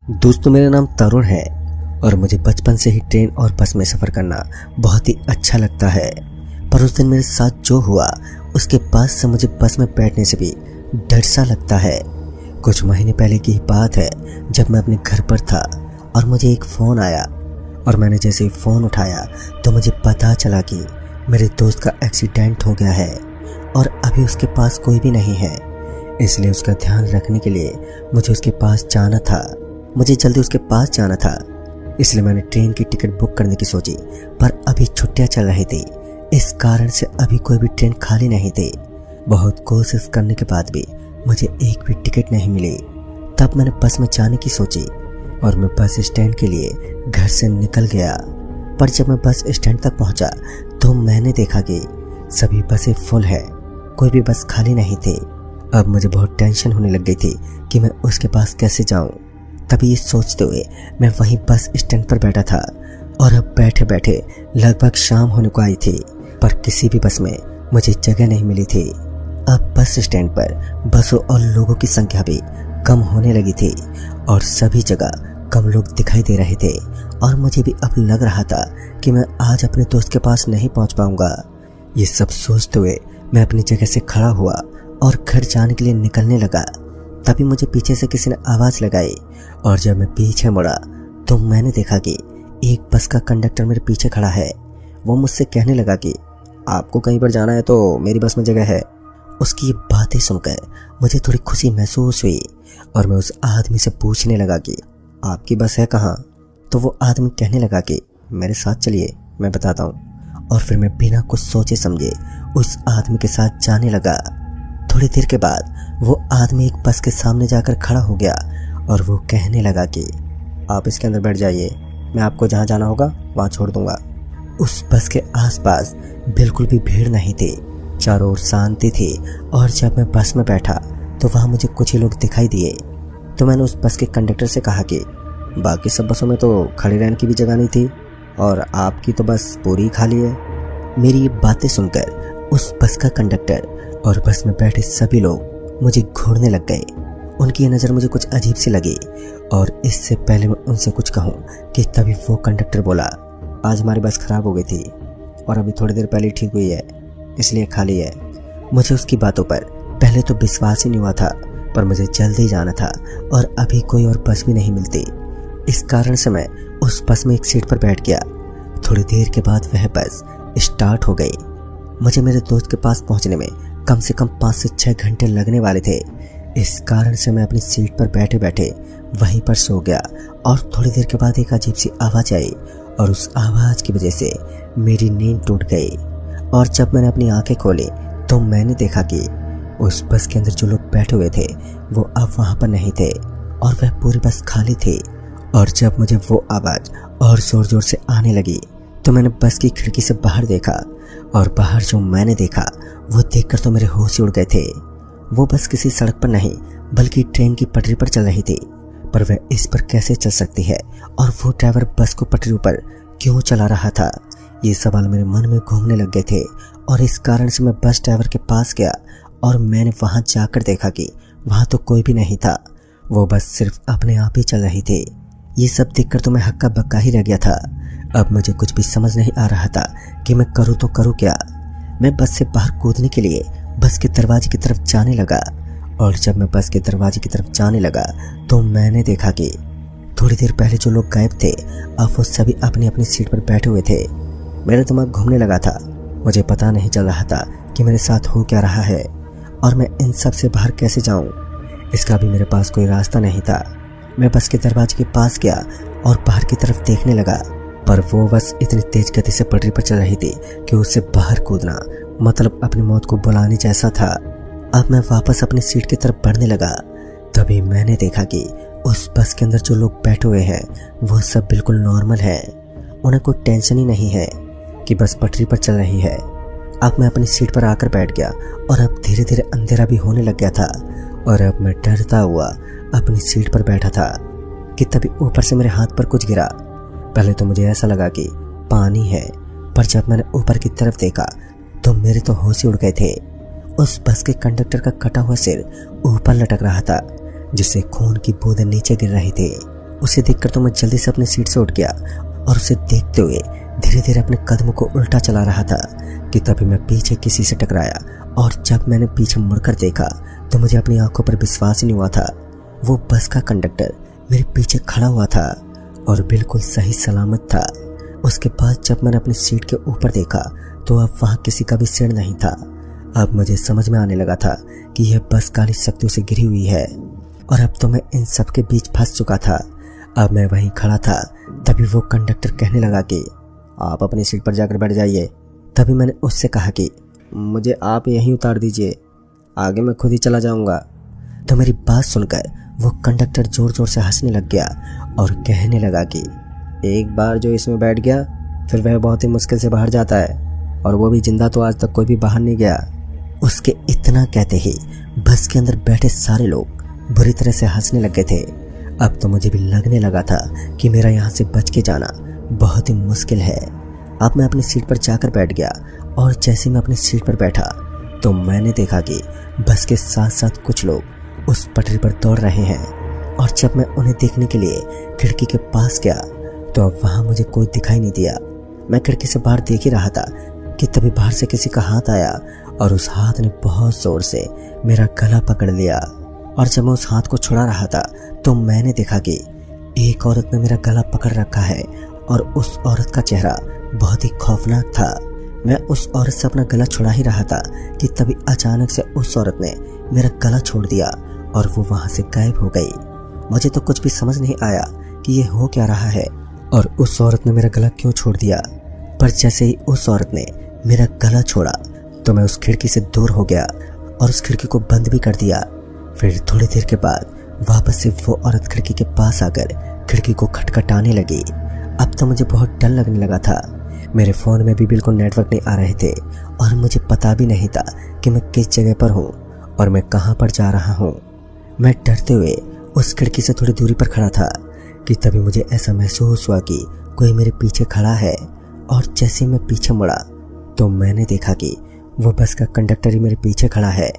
दोस्तों, मेरा नाम तरुण है और मुझे बचपन से ही ट्रेन और बस में सफ़र करना बहुत ही अच्छा लगता है। पर उस दिन मेरे साथ जो हुआ उसके बाद से मुझे बस में बैठने से भी डर सा लगता है। कुछ महीने पहले की ही बात है जब मैं अपने घर पर था और मुझे एक फ़ोन आया और मैंने जैसे ही फ़ोन उठाया तो मुझे पता चला कि मेरे दोस्त का एक्सीडेंट हो गया है और अभी उसके पास कोई भी नहीं है। इसलिए उसका ध्यान रखने के लिए मुझे उसके पास जाना था। मुझे जल्दी उसके पास जाना था, इसलिए मैंने ट्रेन की टिकट बुक करने की सोची। पर अभी छुट्टियां चल रही थी, इस कारण से अभी कोई भी ट्रेन खाली नहीं थी। बहुत कोशिश करने के बाद भी मुझे एक भी टिकट नहीं मिली। तब मैंने बस में जाने की सोची और मैं बस स्टैंड के लिए घर से निकल गया। पर जब मैं बस स्टैंड तक पहुंचा तो मैंने देखा कि सभी बसें फुल है, कोई भी बस खाली नहीं थी। अब मुझे बहुत टेंशन होने लग गई थी कि मैं उसके पास कैसे जाऊं। तभी ये सोचते हुए मैं वहीं बस स्टैंड पर बैठा था और अब बैठे बैठे लगभग शाम होने को आई थी, पर किसी भी बस में मुझे जगह नहीं मिली थी। अब बस स्टैंड पर बसों और लोगों की संख्या भी कम होने लगी थी और सभी जगह कम लोग दिखाई दे रहे थे और मुझे भी अब लग रहा था कि मैं आज अपने दोस्त के पास नहीं पहुंच पाऊंगा। ये सब सोचते हुए मैं अपनी जगह से खड़ा हुआ और घर जाने के लिए निकलने लगा। तभी मुझे पीछे से किसी ने आवाज़ लगाई और जब मैं पीछे मुड़ा तो मैंने देखा कि एक बस का कंडक्टर मेरे पीछे खड़ा है। वो मुझसे कहने लगा कि आपको कहीं पर जाना है तो मेरी बस में जगह है। उसकी ये बातें सुनकर मुझे थोड़ी खुशी महसूस हुई और मैं उस आदमी से पूछने लगा कि आपकी बस है कहाँ। तो वो आदमी कहने लगा कि मेरे साथ चलिए, मैं बताता हूँ। और फिर मैं बिना कुछ सोचे समझे उस आदमी के साथ जाने लगा। थोड़ी देर के बाद वो आदमी एक बस के सामने जाकर खड़ा हो गया और वो कहने लगा कि आप इसके अंदर बैठ जाइए, मैं आपको जहाँ जाना होगा वहाँ छोड़ दूंगा। उस बस के आसपास बिल्कुल भी भीड़ नहीं थी, चारों ओर शांति थी। और जब मैं बस में बैठा तो वहाँ मुझे कुछ ही लोग दिखाई दिए। तो मैंने उस बस के कंडक्टर से कहा कि बाकी सब बसों में तो खड़े रहने की भी जगह नहीं थी और आपकी तो बस पूरी खाली है। मेरी ये बातें सुनकर उस बस का कंडक्टर और बस में बैठे सभी लोग मुझे घूरने लग गए। उनकी ये नज़र मुझे कुछ अजीब सी लगी और इससे पहले मैं उनसे कुछ कहूँ कि तभी वो कंडक्टर बोला, आज हमारी बस खराब हो गई थी और अभी थोड़ी देर पहले ठीक हुई है, इसलिए खाली है। मुझे उसकी बातों पर पहले तो विश्वास ही नहीं हुआ था, पर मुझे जल्दी जाना था और अभी कोई और बस भी नहीं मिलती। इस कारण से मैं उस बस में एक सीट पर बैठ गया। थोड़ी देर के बाद वह बस स्टार्ट हो गई। मुझे मेरे दोस्त के पास पहुंचने में कम से कम 5 से 6 घंटे लगने वाले थे। इस कारण से मैं अपनी सीट पर बैठे बैठे वहीं पर सो गया और थोड़ी देर के बाद एक अजीब सी आवाज़ आई और उस आवाज़ की वजह से मेरी नींद टूट गई। और जब मैंने अपनी आंखें खोली तो मैंने देखा कि उस बस के अंदर जो लोग बैठे हुए थे वो अब वहाँ पर नहीं थे और वह पूरी बस खाली थी। और जब मुझे वो आवाज़ और ज़ोर ज़ोर से आने लगी तो मैंने बस की खिड़की से बाहर देखा और बाहर जो मैंने देखा वो देखकर तो मेरे होश ही उड़ गए थे। वो बस किसी सड़क पर नहीं बल्कि ट्रेन की पटरी पर चल रही थी, पर वह इस पर कैसे चल सकती है और वो ड्राइवर बस को पटरी पर क्यों चला रहा था, ये सवाल मेरे मन में घूमने लग गए थे। और इस कारण से मैं बस ड्राइवर के पास गया और मैंने वहां जाकर देखा कि वहां तो कोई भी नहीं था, वो बस सिर्फ अपने आप ही चल रही थी। ये सब देखकर तो मैं हक्का बक्का ही रह गया था। अब मुझे कुछ भी समझ नहीं आ रहा था कि मैं करूँ तो करूँ क्या। मैं बस से बाहर कूदने के लिए बस के दरवाजे की तरफ जाने लगा और जब मैं बस के दरवाजे की तरफ जाने लगा तो मैंने देखा कि थोड़ी देर पहले जो लोग गायब थे अब वो सभी अपनी अपनी सीट पर बैठे हुए थे। मेरा दिमाग घूमने लगा था, मुझे पता नहीं चल रहा था कि मेरे साथ हो क्या रहा है और मैं इन सब से बाहर कैसे जाऊं। इसका भी मेरे पास कोई रास्ता नहीं था। मैं बस के दरवाजे के पास गया और बाहर की तरफ देखने लगा, पर वो बस इतनी तेज गति से पटरी पर चल रही थी कि उससे बाहर कूदना मतलब अपनी मौत को बुलाने जैसा था। अब मैं वापस अपनी सीट की तरफ बढ़ने लगा। तभी मैंने देखा कि उस बस के अंदर जो लोग बैठे हुए हैं वो सब बिल्कुल नॉर्मल है, उन्हें कोई टेंशन ही नहीं है कि बस पटरी पर चल रही है। अब मैं अपनी सीट पर आकर बैठ गया और अब धीरे धीरे अंधेरा भी होने लग गया था और अब मैं डरता हुआ अपनी सीट पर बैठा था कि तभी ऊपर से मेरे हाथ पर कुछ गिरा। पहले तो मुझे ऐसा लगा कि पानी है, पर जब मैंने ऊपर की तरफ देखा तो मेरे तो होश ही उड़ गए थे। उस बस के कंडक्टर का कटा हुआ सिर ऊपर लटक रहा था जिससे खून की बूंदें नीचे गिर रही थी उसे देखकर तो मैं जल्दी से अपनी सीट से उठ गया और उसे देखते हुए धीरे धीरे अपने कदमों को उल्टा चला रहा था कि तभी मैं पीछे किसी से टकराया। और जब मैंने पीछे मुड़कर देखा तो मुझे अपनी आंखों पर विश्वास ही नहीं हुआ था। वो बस का कंडक्टर मेरे पीछे खड़ा हुआ था और बिल्कुल सही सलामत था। उसके बाद जब मैंने अपनी सीट के ऊपर देखा तो अब वहाँ किसी का भी सिर नहीं था। अब मुझे समझ में आने लगा था कि यह बस काली शक्तियों से घिरी हुई है और अब तो मैं इन सब के बीच फंस चुका था। अब मैं वहीं खड़ा था, तभी वो कंडक्टर कहने लगा कि आप अपनी सीट पर जाकर बैठ जाइए। तभी मैंने उससे कहा कि मुझे आप यहीं उतार दीजिए, आगे मैं खुद ही चला जाऊंगा। तो मेरी बात सुनकर वो कंडक्टर जोर जोर से हंसने लग गया और कहने लगा कि एक बार जो इसमें बैठ गया फिर वह बहुत ही मुश्किल से बाहर जाता है, और वो भी जिंदा तो आज तक कोई भी बाहर नहीं गया। उसके इतना कहते ही बस के अंदर बैठे सारे लोग बुरी तरह से हंसने लग गए थे। अब तो मुझे भी लगने लगा था कि मेरा यहाँ से बच के जाना बहुत ही मुश्किल है। अब मैं अपनी सीट पर जाकर बैठ गया और जैसे मैं अपनी सीट पर बैठा तो मैंने देखा कि बस के साथ साथ कुछ लोग उस पटरी पर दौड़ रहे हैं। और जब मैं उन्हें देखने के लिए खिड़की के पास गया तो अब वहाँ मुझे कोई दिखाई नहीं दिया। मैं खिड़की से बाहर देख ही रहा था कि तभी बाहर से किसी का हाथ आया और उस हाथ ने बहुत जोर से मेरा गला पकड़ लिया। और जब मैं उस हाथ को छुड़ा रहा था तो मैंने देखा कि एक औरत ने मेरा गला पकड़ रखा है और उस औरत का चेहरा बहुत ही खौफनाक था। मैं उस औरत से अपना गला छुड़ा ही रहा था कि तभी अचानक से उस औरत ने मेरा गला छोड़ दिया और वो वहां से गायब हो गई। मुझे तो कुछ भी समझ नहीं आया कि ये हो क्या रहा है और उस औरत ने मेरा गला क्यों छोड़ दिया। पर जैसे ही उस औरत ने मेरा गला छोड़ा तो मैं उस खिड़की से दूर हो गया और उस खिड़की को बंद भी कर दिया। फिर थोड़ी देर के बाद वापस से वो औरत खिड़की के पास आकर खिड़की को खटखटाने लगी। अब तो मुझे बहुत डर लगने लगा था। मेरे फ़ोन में भी बिल्कुल नेटवर्क नहीं आ रहे थे और मुझे पता भी नहीं था कि मैं किस जगह पर हूँ और मैं कहाँ पर जा रहा हूँ। मैं डरते हुए उस खिड़की से थोड़ी दूरी पर खड़ा था कि तभी मुझे ऐसा महसूस हुआ कि कोई मेरे पीछे खड़ा है। और जैसे मैं पीछे मुड़ा तो मैंने देखा कि वो बस का कंडक्टर ही मेरे पीछे खड़ा है।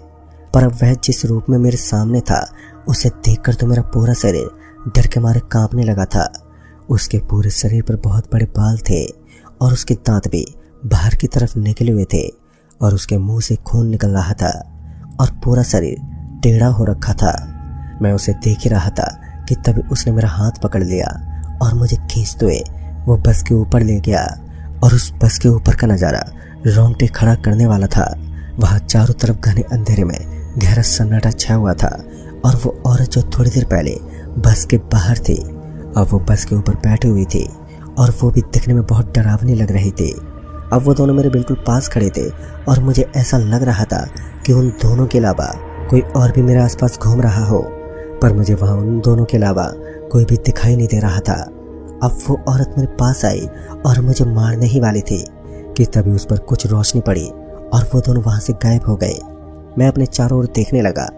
पर अब वह जिस रूप में मेरे सामने था उसे देखकर तो मेरा पूरा शरीर डर के मारे कांपने लगा था। उसके पूरे शरीर पर बहुत बड़े बाल थे और उसके दांत भी बाहर की तरफ निकले हुए थे और उसके मुंह से खून निकल रहा था और पूरा शरीर टेढ़ा हो रखा था। मैं उसे देख ही रहा था कि तभी उसने मेरा हाथ पकड़ लिया और मुझे खींचते हुए वो बस के ऊपर ले गया। और उस बस के ऊपर का नज़ारा रोंगटे खड़ा करने वाला था। वहाँ चारों तरफ घने अंधेरे में गहरा सन्नाटा छाया हुआ था और वो औरत जो थोड़ी देर पहले बस के बाहर थी अब वो बस के ऊपर बैठी हुई थी और वो भी दिखने में बहुत डरावनी लग रही थी। अब वो दोनों मेरे बिल्कुल पास खड़े थे और मुझे ऐसा लग रहा था कि उन दोनों के अलावा कोई और भी मेरे आसपास घूम रहा हो, पर मुझे वहाँ उन दोनों के अलावा कोई भी दिखाई नहीं दे रहा था। अब वो औरत मेरे पास आई और मुझे मारने ही वाली थी कि तभी उस पर कुछ रोशनी पड़ी और वो दोनों वहाँ से गायब हो गए। मैं अपने चारों ओर देखने लगा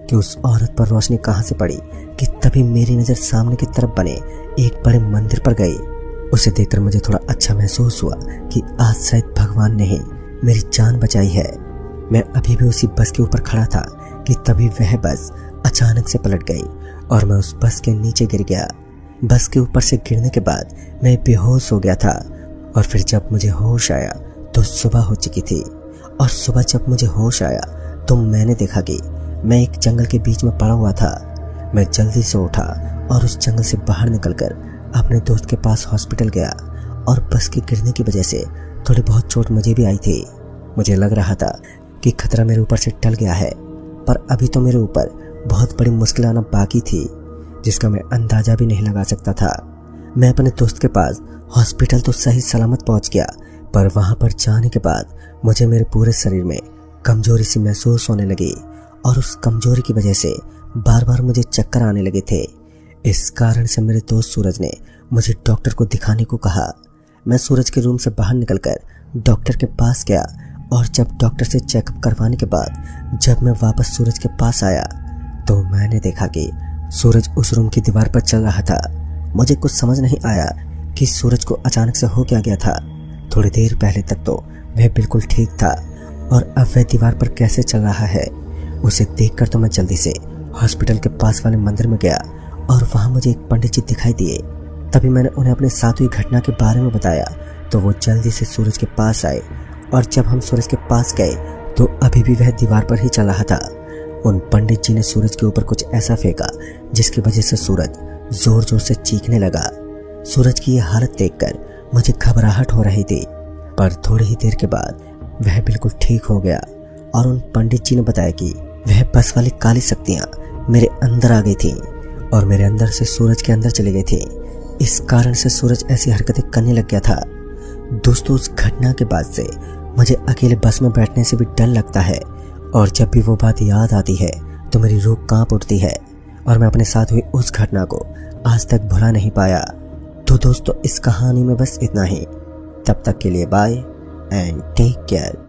कि उस औरत पर रोशनी कहाँ से पड़ी कि तभी मेरी नज़र सामने की तरफ बने एक बड़े मंदिर पर गई। उसे देखकर मुझे थोड़ा अच्छा महसूस हुआ कि आज शायद भगवान ने ही मेरी जान बचाई है। मैं अभी भी उसी बस के ऊपर खड़ा था कि तभी वह बस अचानक से पलट गई और मैं उस बस के नीचे गिर गया। बस के ऊपर से गिरने के बाद मैं बेहोश हो गया था और फिर जब मुझे होश आया तो सुबह हो चुकी थी। और सुबह जब मुझे होश आया तो मैंने देखा कि मैं एक जंगल के बीच में पड़ा हुआ था। मैं जल्दी से उठा और उस जंगल से बाहर निकलकर अपने दोस्त के पास हॉस्पिटल गया और बस के गिरने की वजह से थोड़ी बहुत चोट मुझे भी आई थी। मुझे लग रहा था कि खतरा मेरे ऊपर से टल गया है, पर अभी तो मेरे ऊपर बहुत बड़ी मुश्किल आना बाकी थी जिसका मैं अंदाजा भी नहीं लगा सकता था। मैं अपने दोस्त के पास हॉस्पिटल तो सही सलामत पहुंच गया, पर वहां पर जाने के बाद मुझे मेरे पूरे शरीर में कमजोरी सी महसूस होने लगी और उस कमजोरी की वजह से बार बार मुझे चक्कर आने लगे थे। इस कारण से मेरे दोस्त सूरज ने मुझे डॉक्टर को दिखाने को कहा। मैं सूरज के रूम से बाहर निकलकर डॉक्टर के पास गया और जब डॉक्टर से चेकअप करवाने के बाद जब मैं वापस सूरज के पास आया तो मैंने देखा कि सूरज उस रूम की दीवार पर चल रहा था। मुझे कुछ समझ नहीं आया कि सूरज को अचानक से हो क्या गया था। थोड़ी देर पहले तक तो वह बिल्कुल ठीक था और अब वह दीवार पर कैसे चल रहा है। उसे देखकर तो मैं जल्दी से हॉस्पिटल के पास वाले मंदिर में गया और वहाँ मुझे एक पंडित जी दिखाई दिए। तभी मैंने उन्हें अपने साथ हुई घटना के बारे में बताया तो वो जल्दी से सूरज के पास आए और जब हम सूरज के पास गए तो अभी भी वह दीवार पर ही चल रहा था। उन पंडित जी ने सूरज के ऊपर कुछ ऐसा फेंका जिसकी वजह से सूरज जोर जोर से चीखने लगा। सूरज की यह हालत देखकर मुझे घबराहट हो रही थी, पर थोड़ी ही देर के बाद वह बिल्कुल ठीक हो गया और उन पंडित जी ने बताया कि वह बस वाली काली शक्तियाँ मेरे अंदर आ गई थी और मेरे अंदर से सूरज के अंदर चली गई थी। इस कारण से सूरज ऐसी हरकतें करने लग गया था। दोस्तों, उस घटना के बाद से मुझे अकेले बस में बैठने से भी डर लगता है और जब भी वो बात याद आती है तो मेरी रूह कांप उठती है और मैं अपने साथ हुई उस घटना को आज तक भुला नहीं पाया। तो दोस्तों, इस कहानी में बस इतना ही। तब तक के लिए बाय एंड टेक केयर।